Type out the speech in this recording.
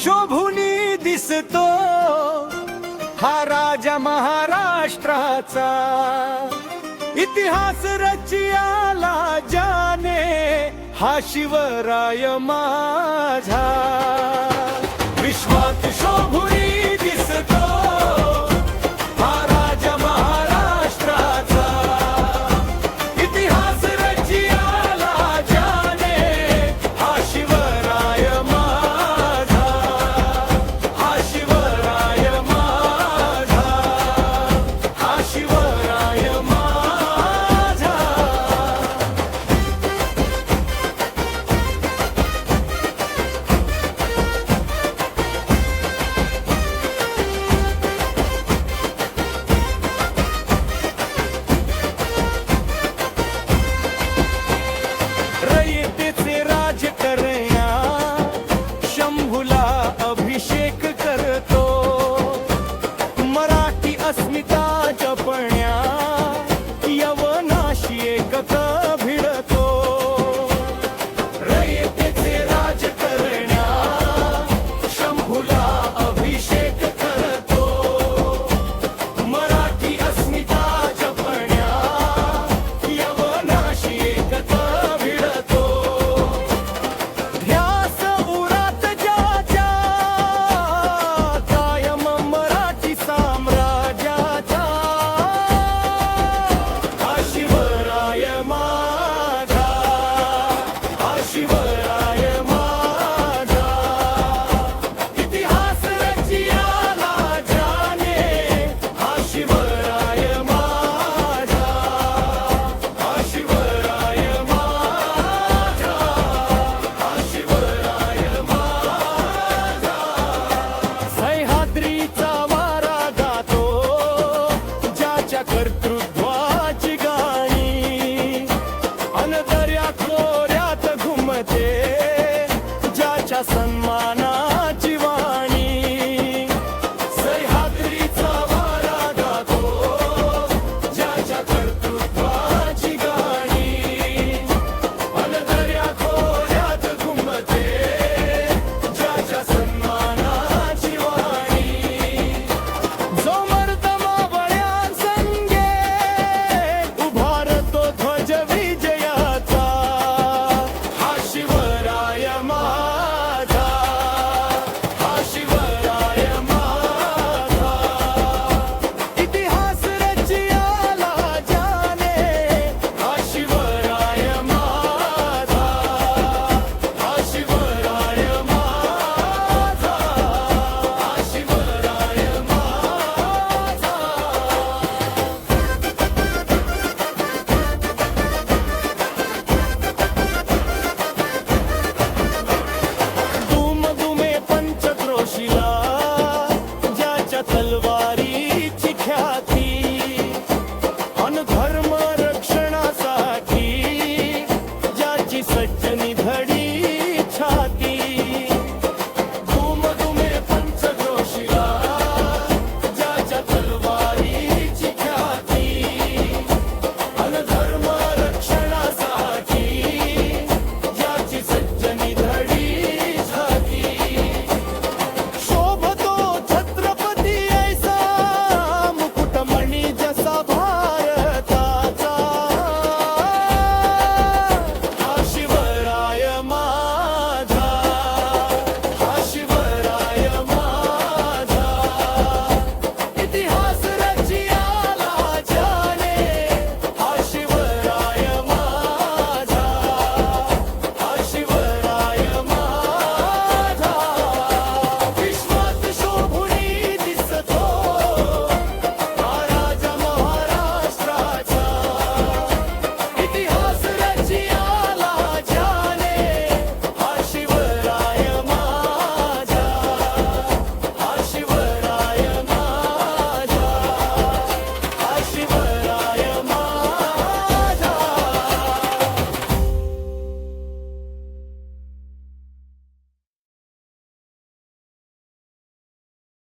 शोभुनी दिसतो हा राजा महाराष्ट्राचा, इतिहास रचियाला जाने हा शिवराय माझा। विश्वात शोभुनी दिसतो हा राजा महाराष्ट्राचा, इतिहास रचियाला जाने हा शिवराय माझा, हा शिवराय माझा, हा शिवराय माझा। रयतेचे राजकन्या शंभूला अभिषेक करतो, मराठी अस्मिता जपण्या यवनाशी एकक भिडतो। रयतेचे राजकन्या शंभूला अभिषेक करतो, मराठी अस्मिता जपण्या यवनाशी एकक भिडतो। ध्यास उरात ज्याच्या कायम मराठी साम्राज्याचा, हा शिवराय माझा, हा शिवराय माझा। इतिहास रचियाला जाने हा शिवराय माझा, हा शिवराय माझा, हा शिवराय माझा। सह्याद्रीचा वारा गातो ज्याच्या करते